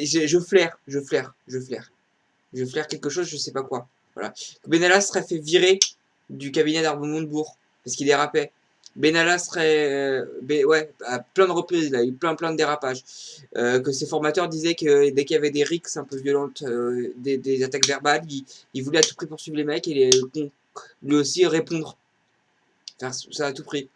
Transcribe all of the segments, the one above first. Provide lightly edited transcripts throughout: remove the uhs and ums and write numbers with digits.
Je flaire quelque chose, je sais pas quoi. Voilà. Benalla serait fait virer du cabinet d'Arnaud Montebourg parce qu'il dérapait. Benalla serait, ouais, à plein de reprises, il a eu plein de dérapages. Que ses formateurs disaient que dès qu'il y avait des rixes un peu violentes, des attaques verbales, il voulait à tout prix poursuivre les mecs et lui aussi répondre, faire ça à tout prix.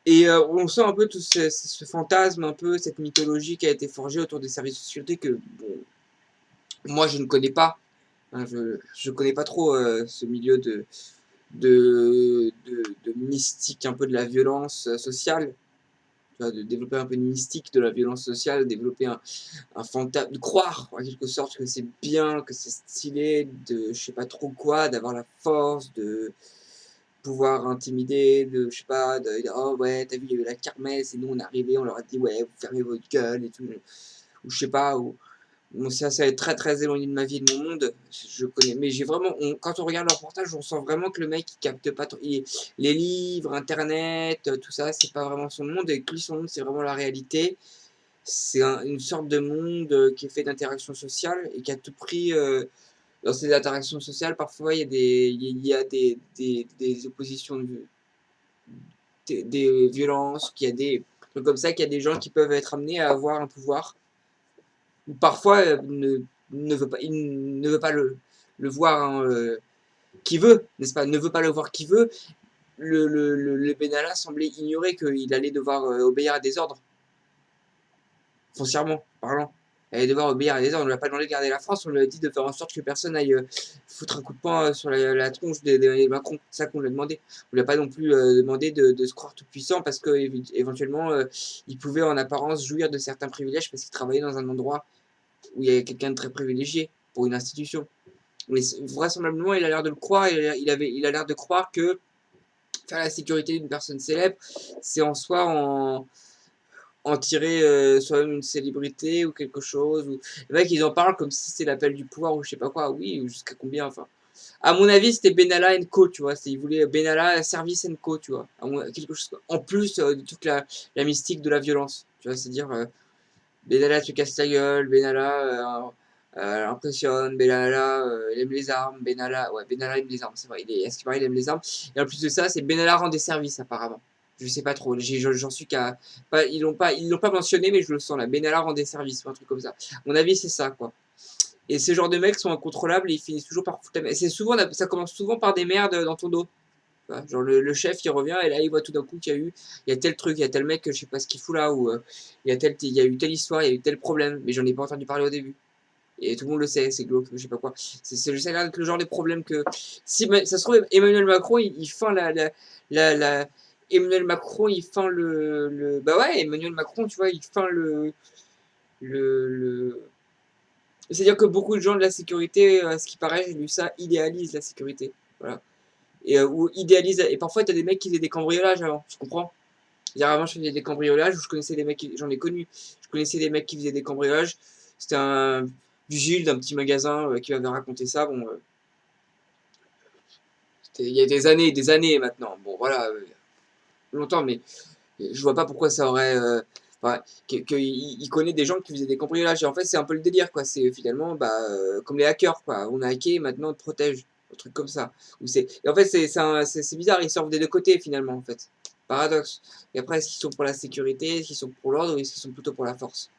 Et on sent un peu tout ce fantasme, un peu cette mythologie qui a été forgée autour des services de sécurité que bon, moi je ne connais pas. Hein, je connais pas trop ce milieu de mystique, un peu de la violence sociale. Tu vois, de développer un peu une mystique de la violence sociale, développer un fantasme, de croire en quelque sorte que c'est bien, que c'est stylé, de je sais pas trop quoi, d'avoir la force, de pouvoir intimider, de je sais pas, de dire oh ouais, t'as vu, il y avait la kermesse et nous on est arrivés, on leur a dit ouais, vous fermez votre gueule et tout, ou je sais pas, ou bon, ça est très éloigné de ma vie et de mon monde. Je connais, mais j'ai vraiment, quand on regarde le reportage, on sent vraiment que le mec il capte pas trop. Les livres, internet, tout ça, c'est pas vraiment son monde. Et que lui, son monde, c'est vraiment la réalité. C'est une sorte de monde qui est fait d'interactions sociales et qui a tout pris. Dans ces interactions sociales, parfois il y a des oppositions, des violences, qu'il y a des trucs comme ça, qu'il y a des gens qui peuvent être amenés à avoir un pouvoir ou parfois il ne veut pas le voir, hein, qui veut, n'est-ce pas, ne veut pas le voir qui veut. Le Benalla semblait ignorer qu'il allait devoir obéir à des ordres, foncièrement parlant. Il allait devoir obéir à des ordres. On ne lui a pas demandé de garder la France, on lui a dit de faire en sorte que personne aille foutre un coup de poing sur la tronche des Macron. C'est ça qu'on lui a demandé. On lui a pas non plus demandé de se croire tout puissant parce que éventuellement il pouvait en apparence jouir de certains privilèges parce qu'il travaillait dans un endroit où il y a quelqu'un de très privilégié pour une institution. Mais vraisemblablement, il a l'air de le croire, il a l'air de croire que faire la sécurité d'une personne célèbre, c'est en soi en tirer soi-même une célébrité ou quelque chose. Ou... Les mecs, ils en parlent comme si c'était l'appel du pouvoir ou je sais pas quoi. Oui, jusqu'à combien, enfin. À mon avis, c'était Benalla Co, tu vois. Ils voulaient Benalla Service Co, tu vois. Quelque chose, en plus de toute la mystique de la violence. Tu vois, c'est-à-dire Benalla tu casses ta gueule, Benalla impressionne, Benalla il aime les armes, Benalla, ouais, Benalla aime les armes, c'est vrai, à ce qui paraît, il aime les armes. Et en plus de ça, c'est Benalla rend des services apparemment. Je sais pas trop, j'en suis qu'à. Ils l'ont pas mentionné, mais je le sens là. Benalla rend des services ou un truc comme ça. À mon avis, c'est ça, quoi. Et ces genres de mecs sont incontrôlables et ils finissent toujours par foutre. C'est souvent, ça commence souvent par des merdes dans ton dos. Genre le chef il revient et là il voit tout d'un coup il y a tel truc, il y a tel mec que je sais pas ce qu'il fout là, ou il y a eu telle histoire, il y a eu tel problème, mais j'en ai pas entendu parler au début. Et tout le monde le sait, c'est glauque, je sais pas quoi. Ça a l'air d'être le genre de problème que. Si ça se trouve, Emmanuel Macron, il feint la. Emmanuel Macron, il feint bah ouais, Emmanuel Macron, tu vois, il feint le... C'est-à-dire que beaucoup de gens de la sécurité, à ce qui paraît, j'ai lu ça, idéalisent la sécurité. Voilà. Et ou idéalisent. Et parfois, t'as des mecs qui faisaient des cambriolages avant, tu comprends? C'est-à-dire avant, je faisais des cambriolages, où je connaissais des mecs, j'en ai connu, je connaissais des mecs qui faisaient des cambriolages. C'était un vigile d'un petit magasin qui m'avait raconté ça. Bon, il y a des années maintenant. Bon, voilà, longtemps, mais je vois pas pourquoi ça aurait. Enfin, il connaît des gens qui faisaient des cambriolages. Et en fait, c'est un peu le délire, quoi. C'est finalement bah, comme les hackers, quoi. On a hacké, maintenant on te protège. Un truc comme ça. Et en fait, c'est bizarre, ils sortent des deux côtés, finalement, en fait. Paradoxe. Et après, est-ce qu'ils sont pour la sécurité, est-ce qu'ils sont pour l'ordre, ou est-ce qu'ils sont plutôt pour la force?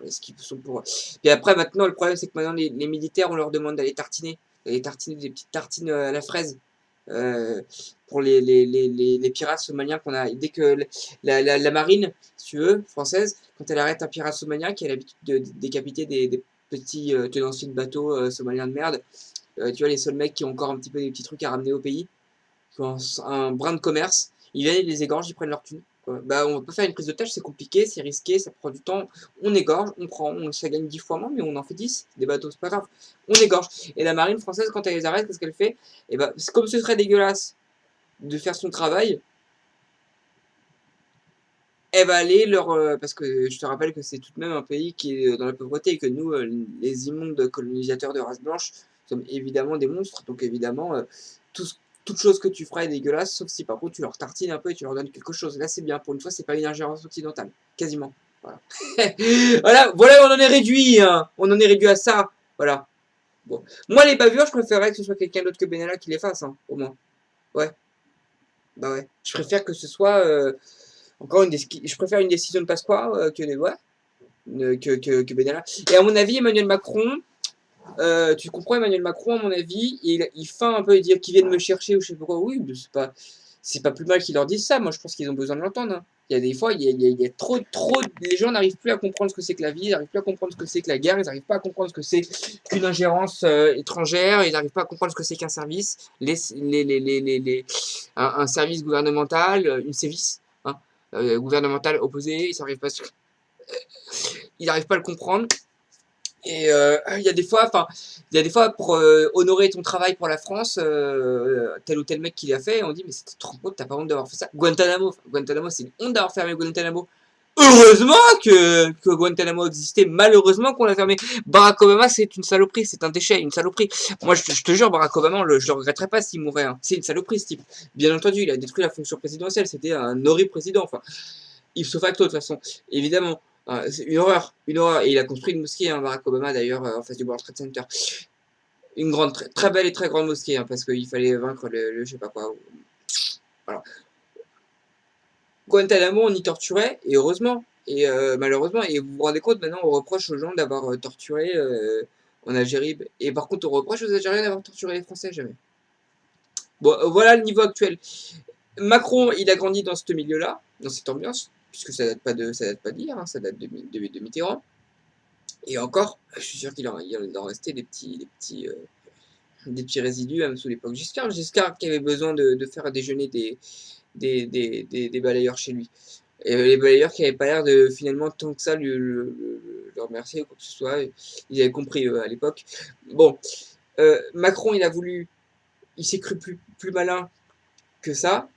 Est-ce qu'ils sont pour. Et après, maintenant, le problème, c'est que maintenant, les militaires, on leur demande d'aller tartiner des petites tartines à la fraise. Euh, pour les pirates somaliens qu'on a. Dès que la marine, si tu veux, française, quand elle arrête un pirate somalien qui a l'habitude de décapiter des petits tenanciers de bateaux somaliens de merde, tu vois, les seuls mecs qui ont encore un petit peu des petits trucs à ramener au pays, qui ont un brin de commerce, ils viennent, ils les égorgent, ils prennent leur thune. Bah, on peut faire une prise de tâche, c'est compliqué, c'est risqué, ça prend du temps. On égorge, on prend, ça gagne 10 fois moins, mais on en fait 10. Des bateaux, c'est pas grave. On égorge. Et la marine française, quand elle les arrête, qu'est-ce qu'elle fait? Et bah, c'est comme ce serait dégueulasse de faire son travail, elle va aller leur. Parce que je te rappelle que c'est tout de même un pays qui est dans la pauvreté et que nous, les immondes colonisateurs de race blanche, sommes évidemment des monstres. Donc évidemment, toute chose que tu feras est dégueulasse, sauf si par contre tu leur tartines un peu et tu leur donnes quelque chose. Là, c'est bien. Pour une fois, c'est pas une ingérence occidentale. Quasiment. Voilà. Voilà, on en est réduit, hein. On en est réduit à ça. Voilà. Bon. Moi, les bavures, je préférerais que ce soit quelqu'un d'autre que Benalla qui les fasse, hein, au moins. Ouais, bah ouais. Je préfère que ce soit encore je préfère une décision de Pasqua que des ouais, que Benalla. Et à mon avis, Emmanuel Macron, tu comprends Emmanuel Macron, à mon avis, il feint un peu et dire qu'ils viennent me chercher ou je sais pas quoi. Oui, mais c'est pas plus mal qu'ils leur disent ça. Moi, je pense qu'ils ont besoin de l'entendre, hein. Il y a des fois, il y a trop, les gens n'arrivent plus à comprendre ce que c'est que la vie, ils n'arrivent plus à comprendre ce que c'est que la guerre, ils n'arrivent pas à comprendre ce que c'est qu'une ingérence étrangère, ils n'arrivent pas à comprendre ce que c'est qu'un service, un service gouvernemental, une sévice, hein, gouvernemental opposé, ils n'arrivent pas à le comprendre. Et il y a des fois, pour honorer ton travail pour la France, tel ou tel mec qui l'a fait, on dit mais c'était trop beau, t'as pas honte d'avoir fait ça. Guantanamo, c'est une honte d'avoir fermé Guantanamo. Heureusement que Guantanamo existait, malheureusement qu'on l'a fermé. Barack Obama, c'est une saloperie, c'est un déchet, une saloperie. Moi, je te jure, Barack Obama, je le regretterais pas s'il mourait, hein. C'est une saloperie, ce type. Bien entendu, il a détruit la fonction présidentielle, c'était un horrible président, enfin, ipso facto, de toute façon, évidemment. C'est une horreur, une horreur. Et il a construit une mosquée, hein, Barack Obama, d'ailleurs, en face du World Trade Center. Une grande, très belle et très grande mosquée, hein, parce qu'il fallait vaincre le je sais pas quoi. Voilà. Guantanamo, on y torturait, et heureusement, et malheureusement, et vous vous rendez compte, maintenant, on reproche aux gens d'avoir torturé en Algérie, et par contre, on reproche aux Algériens d'avoir torturé les Français, jamais. Bon, voilà le niveau actuel. Macron, il a grandi dans ce milieu-là, dans cette ambiance, puisque ça date pas d'hier, hein, ça date de Mitterrand. Et encore, je suis sûr qu'il en restait des petits résidus, même sous l'époque Giscard. Giscard qui avait besoin de faire déjeuner des balayeurs chez lui. Et les balayeurs qui n'avaient pas l'air de finalement tant que ça le remercier ou quoi que ce soit. Ils avaient compris à l'époque. Bon, Macron, il s'est cru plus malin que ça,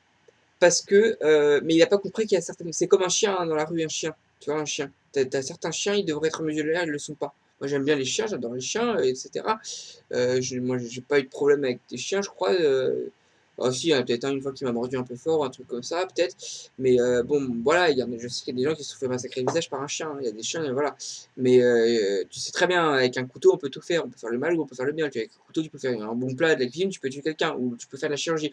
parce que, mais il n'a pas compris qu'il y a certaines. C'est comme un chien, hein, dans la rue, un chien. Tu vois, un chien. T'as certains chiens, ils devraient être muselés, ils ne le sont pas. Moi, j'aime bien les chiens, j'adore les chiens, etc. Moi, j'ai pas eu de problème avec des chiens, je crois. Ah, si, il y en a peut-être un une fois qui m'a mordu un peu fort, un truc comme ça, peut-être. Mais bon, voilà, je sais qu'il y a des gens qui se sont fait massacrer le visage par un chien, hein. Il y a des chiens, voilà. Mais tu sais très bien, avec un couteau, on peut tout faire. On peut faire le mal ou on peut faire le bien. Avec un couteau, tu peux faire un bon plat de la cuisine, tu peux tuer quelqu'un, ou tu peux faire de la chirurgie.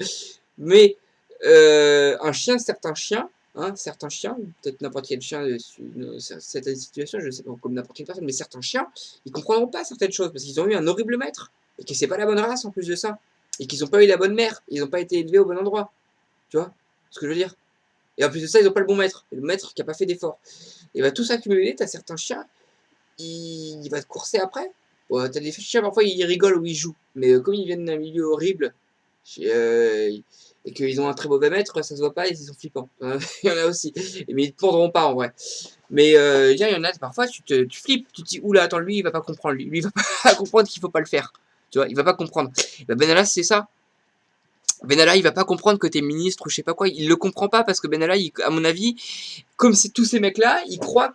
Mais un chien, certains chiens, peut-être n'importe quel chien, certaines situations, je ne sais pas, comme n'importe quelle personne, mais certains chiens, ils comprendront pas certaines choses parce qu'ils ont eu un horrible maître et que c'est pas la bonne race en plus de ça et qu'ils n'ont pas eu la bonne mère, ils n'ont pas été élevés au bon endroit, tu vois ce que je veux dire. Et en plus de ça, ils n'ont pas le bon maître, le maître qui a pas fait d'effort. Et va tout s'accumuler, t'as certains chiens, il va te courser après. Bon, t'as des chiens parfois ils rigolent ou ils jouent, mais comme ils viennent d'un milieu horrible, euh, et qu'ils ont un très mauvais maître, ça se voit pas et ils sont flippants. Il y en a aussi. Mais ils te prendront pas en vrai. Mais il y en a parfois, tu flippes, tu te dis, oula, attends, lui, il va pas comprendre. Lui, il va pas comprendre qu'il faut pas le faire. Tu vois, il va pas comprendre. Ben Benalla, c'est ça. Benalla, il va pas comprendre que t'es ministre ou je sais pas quoi. Il le comprend pas parce que Benalla, à mon avis, comme c'est tous ces mecs-là, ils croient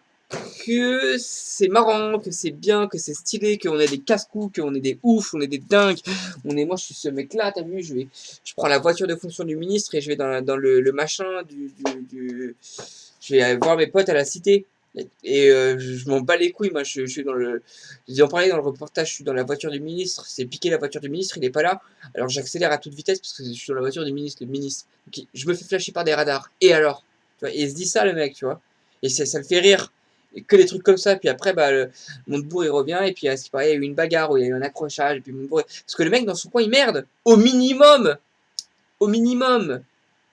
que c'est marrant, que c'est bien, que c'est stylé, qu'on est des casse-cou, qu'on est des oufs, on est des dingues. Moi, je suis ce mec-là, t'as vu, je prends la voiture de fonction du ministre et je vais dans le machin je vais aller voir mes potes à la cité. Et je m'en bats les couilles, moi, je suis dans le. J'ai en parlé dans le reportage, je suis dans la voiture du ministre, c'est piqué la voiture du ministre, il est pas là. Alors j'accélère à toute vitesse parce que je suis dans la voiture du ministre, le ministre. Donc, je me fais flasher par des radars. Et alors, tu vois, et il se dit ça, le mec, tu vois. Et ça le fait rire. Et que des trucs comme ça. Puis après, bah, Montebourg, il revient. Et puis, à ce qui paraît, il y a eu une bagarre où il y a eu un accrochage. Et puis, Montebourg. Parce que le mec, dans son coin, il merde. Au minimum. Au minimum.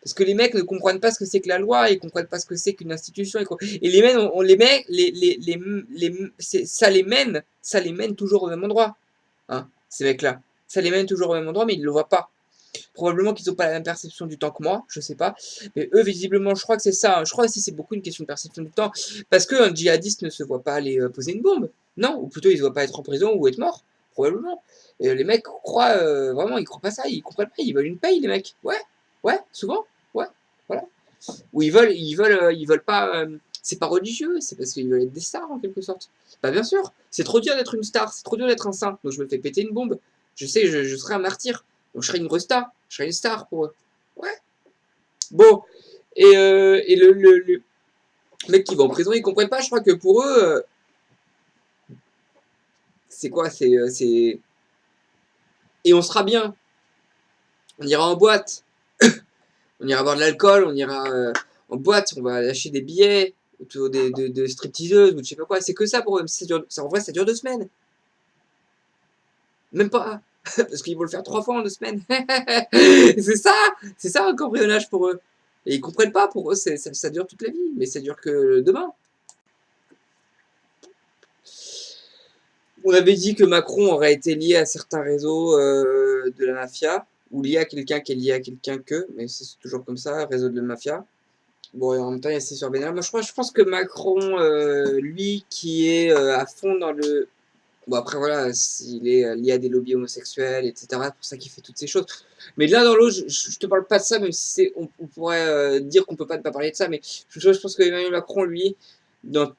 Parce que les mecs ne comprennent pas ce que c'est que la loi, ils comprennent pas ce que c'est qu'une institution. Et les mecs, on les met, ça les mène toujours au même endroit. Hein, ces mecs-là. Ça les mène toujours au même endroit, mais ils ne le voient pas. Probablement qu'ils n'ont pas la même perception du temps que moi, je sais pas. Mais eux, visiblement, je crois que c'est ça, hein. Je crois aussi que c'est beaucoup une question de perception du temps. Parce qu'un djihadiste ne se voit pas aller poser une bombe. Non, ou plutôt il ne se voit pas être en prison ou être mort. Probablement. Et les mecs croient, vraiment, ils croient pas ça, ils comprennent pas, ils veulent une paye, les mecs. Ouais, ouais, souvent, ouais, voilà. Ou ils veulent pas. C'est pas religieux, c'est parce qu'ils veulent être des stars en quelque sorte. Bah bien sûr, c'est trop dur d'être une star, c'est trop dur d'être un saint. Donc je me fais péter une bombe. Je sais, je serai un martyr. Donc je serai une resta, je serai une star pour eux. Ouais. Bon, et Les mecs qui vont en prison, ils comprennent pas. Je crois que pour eux, c'est quoi? C'est et on sera bien. On ira en boîte, on ira boire de l'alcool, on ira en boîte, on va lâcher des billets autour de stripteaseuses ou je sais pas quoi. C'est que ça pour eux. En vrai, ça dure 2 semaines. Même pas. Parce qu'ils vont le faire 3 fois en 2 semaines. C'est ça un cambriolage pour eux. Et ils comprennent pas, pour eux, ça dure toute la vie, mais ça dure que demain. On avait dit que Macron aurait été lié à certains réseaux de la mafia, ou lié à quelqu'un qui est lié à quelqu'un que, mais c'est toujours comme ça, réseau de la mafia. Bon, et en même temps, il y a sur Benalla. Moi, je pense que Macron, lui, qui est à fond dans le. Bon, après, voilà, il est lié à des lobbies homosexuels, etc. C'est pour ça qu'il fait toutes ces choses. Mais l'un dans l'autre, je te parle pas de ça, même si on pourrait dire qu'on peut pas ne pas parler de ça, mais je pense que Emmanuel Macron, lui,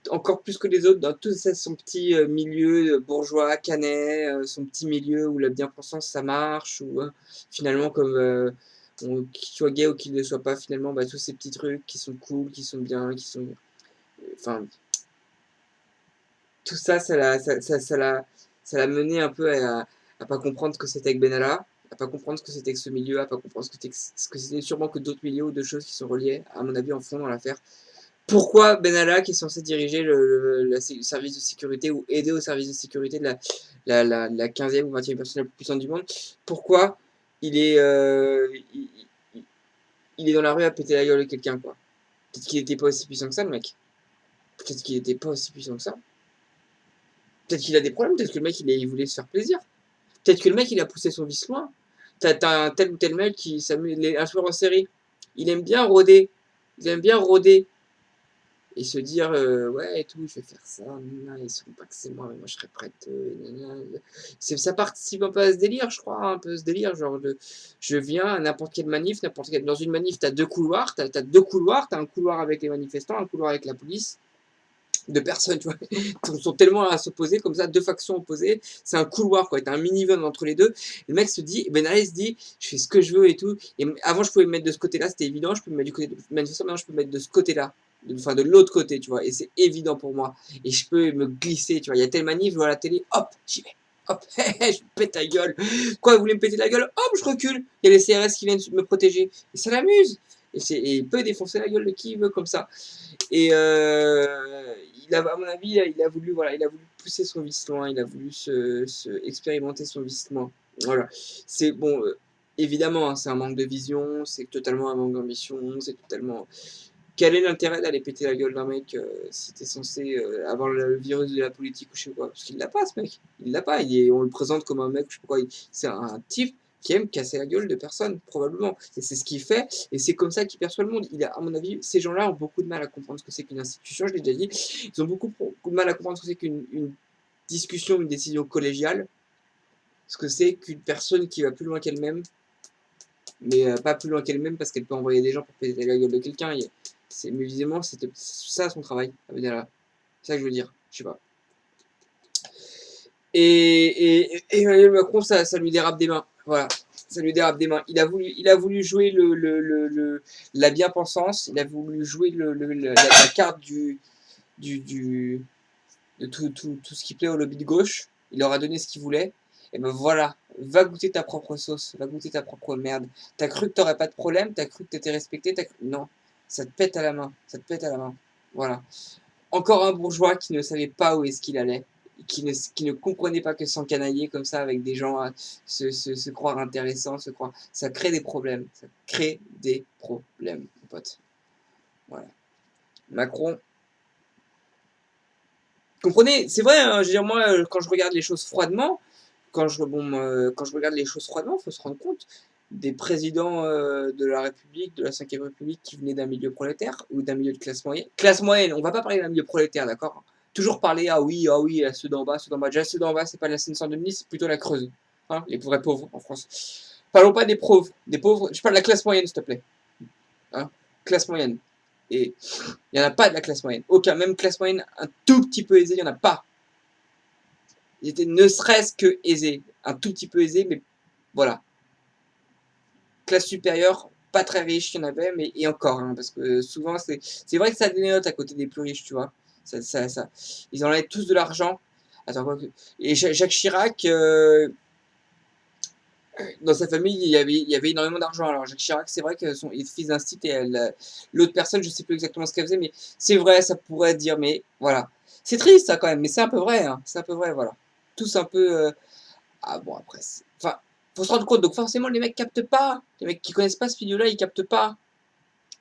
encore plus que les autres, dans tout ça, son petit milieu bourgeois, canet, son petit milieu où la bien-pensance ça marche, ou finalement, comme qu'il soit gay ou qu'il ne soit pas, finalement, bah, tous ces petits trucs qui sont cool, qui sont bien, qui sont. Enfin, tout ça, ça l'a mené un peu à pas comprendre ce que c'était avec Benalla, à pas comprendre ce que c'était que ce milieu, à pas comprendre ce que c'était sûrement que d'autres milieux ou d'autres choses qui sont reliées, à mon avis, en fond dans l'affaire. Pourquoi Benalla, qui est censé diriger le service de sécurité ou aider au service de sécurité de la 15e ou 20e personne la plus puissante du monde, pourquoi il est, il est dans la rue à péter la gueule de quelqu'un, quoi? Peut-être qu'il était pas aussi puissant que ça, le mec. Peut-être qu'il était pas aussi puissant que ça. Peut-être qu'il a des problèmes, peut-être que le mec il voulait se faire plaisir. Peut-être que le mec il a poussé son vice loin. T'as un tel ou tel mec qui s'amuse, un tueur en série. Il aime bien rôder. Il aime bien rôder. Et se dire, ouais, et tout, je vais faire ça. Ils sauront pas que c'est moi, mais moi je serais prête. Ça participe un peu à ce délire, je crois. Un peu ce délire. Genre, je viens à n'importe quelle manif, n'importe quelle. Dans une manif, t'as deux couloirs. T'as deux couloirs. T'as un couloir avec les manifestants, un couloir avec la police de personnes, tu vois, sont tellement à s'opposer, comme ça, deux factions opposées, c'est un couloir, quoi, t'as un minivan entre les deux, le mec se dit, Ben Ali se dit, je fais ce que je veux et tout, et avant je pouvais me mettre de ce côté-là, c'était évident, je peux me mettre du côté de manifestant, maintenant je peux me mettre de ce côté-là, enfin de l'autre côté, tu vois, et c'est évident pour moi, et je peux me glisser, tu vois, il y a telle manif, je vois la télé, hop, j'y vais. Hop, je pète la gueule. Quoi, vous voulez me péter la gueule? Hop, je recule. Il y a les CRS qui viennent me protéger. Et ça l'amuse. Et il peut défoncer la gueule de qui il veut comme ça. Et à mon avis, il a voulu, voilà, il a voulu pousser son vice loin, il a voulu expérimenter son vice loin. Voilà. C'est bon, évidemment, hein, c'est un manque de vision, c'est totalement un manque d'ambition, c'est totalement. Quel est l'intérêt d'aller péter la gueule d'un mec si t'es censé avoir le virus de la politique ou je sais quoi? Parce qu'il l'a pas, ce mec. Il l'a pas. On le présente comme un mec, je sais pas quoi. C'est un type qui aime casser la gueule de personnes, probablement. Et c'est ce qu'il fait, et c'est comme ça qu'il perçoit le monde. À mon avis, ces gens-là ont beaucoup de mal à comprendre ce que c'est qu'une institution, je l'ai déjà dit. Ils ont beaucoup de mal à comprendre ce que c'est qu'une discussion, une décision collégiale, ce que c'est qu'une personne qui va plus loin qu'elle-même, mais pas plus loin qu'elle-même parce qu'elle peut envoyer des gens pour péter la gueule de quelqu'un. Mais visiblement, c'était ça son travail. C'est ça que je veux dire. Je sais pas. Et Emmanuel Macron, ça lui dérape des mains. Voilà. Ça lui dérape des mains. Il a voulu jouer la bien-pensance. Il a voulu jouer la carte de tout ce qui plaît au lobby de gauche. Il leur a donné ce qu'ils voulaient. Et ben voilà, va goûter ta propre sauce, va goûter ta propre merde. T'as cru que t'aurais pas de problème, t'as cru que t'étais respecté, non, ça te pète à la main, ça te pète à la main. Voilà. Encore un bourgeois qui ne savait pas où est-ce qu'il allait, qui ne comprenait pas que s'encanailler comme ça avec des gens, se croire intéressant, ça crée des problèmes, ça crée des problèmes, mon pote. Voilà. Macron, comprenez, c'est vrai, hein, je veux dire, moi, quand je regarde les choses froidement, quand je regarde les choses froidement, il faut se rendre compte des présidents de la République, de la 5e République, qui venaient d'un milieu prolétaire ou d'un milieu de classe moyenne. Classe moyenne, on va pas parler d'un milieu prolétaire, d'accord? Toujours parler, ah oui, ceux d'en bas, ceux d'en bas. Déjà, ceux d'en bas, c'est pas la Seine-Saint-Denis, c'est plutôt la Creuse. Hein, les vrais pauvres en France. Parlons pas des pauvres. Des pauvres, je parle de la classe moyenne, s'il te plaît. Hein, classe moyenne. Et il n'y en a pas de la classe moyenne. Aucun, même classe moyenne un tout petit peu aisée, il n'y en a pas. Ils étaient ne serait-ce que aisés. Un tout petit peu aisés, mais voilà. Classe supérieure, pas très riches, il y en avait, mais et encore, hein, parce que souvent, c'est vrai que ça dénote à côté des plus riches, tu vois. Ils enlèvent tous de l'argent. Attends, quoi que... Et Jacques Chirac, dans sa famille, il y avait énormément d'argent. Alors Jacques Chirac, c'est vrai que il est fils d'un site et l'autre personne, je sais plus exactement ce qu'elle faisait, mais c'est vrai, ça pourrait dire, mais voilà. C'est triste, ça, quand même, mais c'est un peu vrai, hein. C'est un peu vrai, voilà. Tous un peu... Ah bon, après, enfin, faut se rendre compte, donc forcément, les mecs captent pas. Les mecs qui connaissent pas ce vidéo-là, ils captent pas.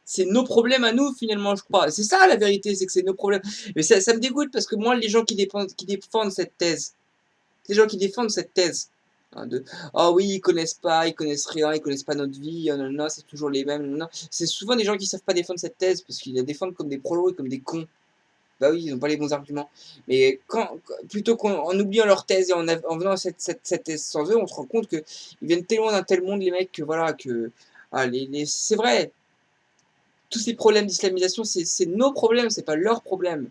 C'est nos problèmes à nous, finalement, je crois. C'est ça, la vérité, c'est que c'est nos problèmes. Mais ça me dégoûte, parce que moi, les gens qui défendent cette thèse, les gens qui défendent cette thèse, hein, oh oui, ils connaissent pas, ils connaissent rien, ils connaissent pas notre vie, non, non, c'est toujours les mêmes, non, non. C'est souvent des gens qui savent pas défendre cette thèse, parce qu'ils la défendent comme des prolos et comme des cons. Bah oui, ils n'ont pas les bons arguments. Mais plutôt qu'en oubliant leur thèse et en venant à cette thèse sans eux, on se rend compte qu'ils viennent tellement d'un tel monde, les mecs, que voilà, que. Ah, c'est vrai, tous ces problèmes d'islamisation, c'est nos problèmes, c'est pas leurs problèmes.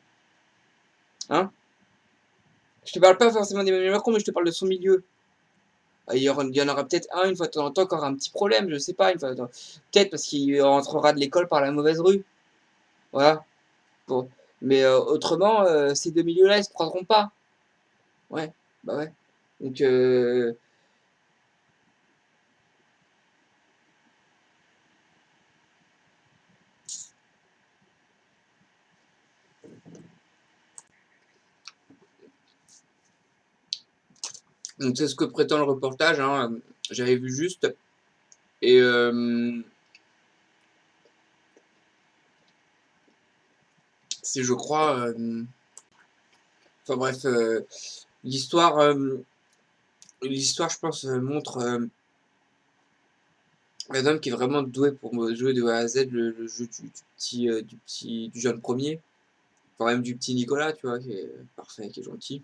Hein? Je te parle pas forcément d'Emmanuel Macron, mais je te parle de son milieu. Il y en aura peut-être une fois de temps en temps, encore un petit problème, je sais pas, une fois peut-être parce qu'il rentrera de l'école par la mauvaise rue. Voilà. Bon. Mais autrement, ces deux milieux-là, ils se prendront pas. Ouais, bah ouais. Donc, c'est ce que prétend le reportage, hein. J'avais vu juste. Et c'est, je crois. Enfin bref, l'histoire, l'histoire, je pense, montre un homme qui est vraiment doué pour jouer de A à Z le jeu du jeune premier. Enfin, même du petit Nicolas, tu vois, qui est parfait, qui est gentil,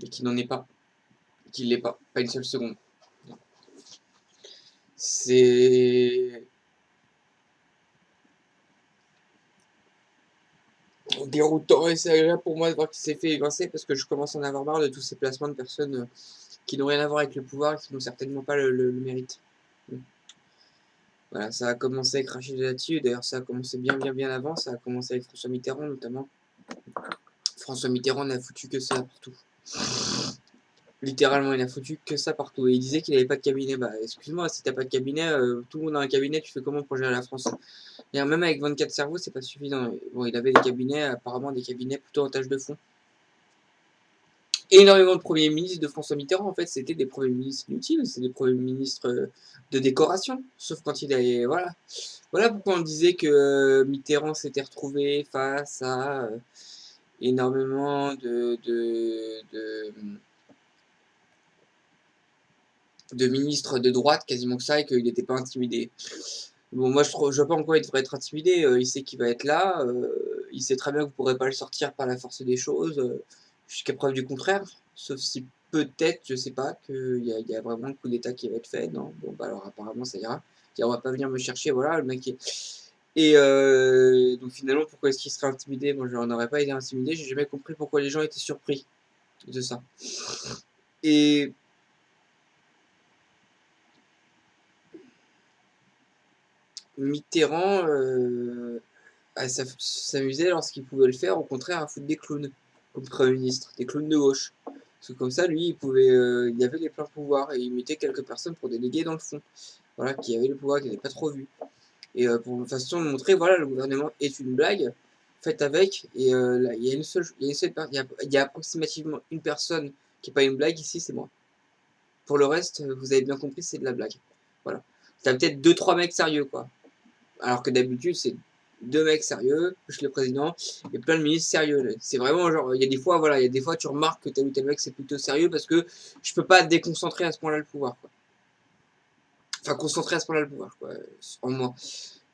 mais qui n'en est pas. Qui l'est pas. Pas une seule seconde. C'est déroutant et c'est agréable pour moi de voir qu'il s'est fait évincer parce que je commence à en avoir marre de tous ces placements de personnes qui n'ont rien à voir avec le pouvoir et qui n'ont certainement pas le mérite. Voilà, ça a commencé à cracher là-dessus. D'ailleurs, ça a commencé bien, bien, bien avant. Ça a commencé avec François Mitterrand, notamment. François Mitterrand n'a foutu que ça partout. Littéralement, il n'a foutu que ça partout. Et il disait qu'il n'avait pas de cabinet. Bah, excuse-moi, si t'as pas de cabinet, tout le monde a un cabinet, tu fais comment pour gérer la France? Et même avec 24 cerveaux, c'est pas suffisant. Bon, il avait des cabinets, apparemment des cabinets plutôt en tâche de fond. Énormément de premiers ministres de François Mitterrand, en fait, c'était des premiers ministres inutiles, c'est des premiers ministres de décoration. Sauf quand il avait. Voilà. Voilà pourquoi on disait que Mitterrand s'était retrouvé face à énormément de ministres de droite, quasiment que ça, et qu'il n'était pas intimidé. Bon, moi, je vois pas en quoi il devrait être intimidé. Il sait qu'il va être là. Il sait très bien que vous ne pourrez pas le sortir par la force des choses, jusqu'à preuve du contraire. Sauf si peut-être, je sais pas, qu'il y a vraiment un coup d'État qui va être fait. Non, bon, bah alors apparemment, ça ira. On va pas venir me chercher, voilà, le mec est... Et donc finalement, pourquoi est-ce qu'il serait intimidé? Moi, je n'en aurais pas été intimidé. J'ai jamais compris pourquoi les gens étaient surpris de ça. Et Mitterrand s'amusait lorsqu'il pouvait le faire, au contraire, à foutre des clowns comme Premier ministre, des clowns de gauche. Parce que comme ça, lui, il avait les pleins pouvoirs et il mettait quelques personnes pour déléguer dans le fond. Voilà, qui avaient le pouvoir, qui n'étaient pas trop vus. Et pour une façon de montrer, voilà, le gouvernement est une blague, faite avec, et là, il y a une seule, il y a approximativement une personne qui n'est pas une blague ici, c'est moi. Pour le reste, vous avez bien compris, c'est de la blague. Voilà. T'as peut-être deux, trois mecs sérieux, quoi. Alors que d'habitude, c'est deux mecs sérieux, plus le président, et plein de ministres sérieux. C'est vraiment genre, il y a des fois, voilà, il y a des fois, tu remarques que tel ou tel mec, c'est plutôt sérieux parce que je peux pas déconcentrer à ce point-là le pouvoir, quoi. Enfin, concentrer à ce point-là le pouvoir, quoi, en moi.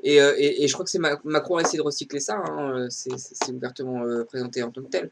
Et je crois que c'est Macron a essayé de recycler ça, hein, c'est ouvertement présenté en tant que tel.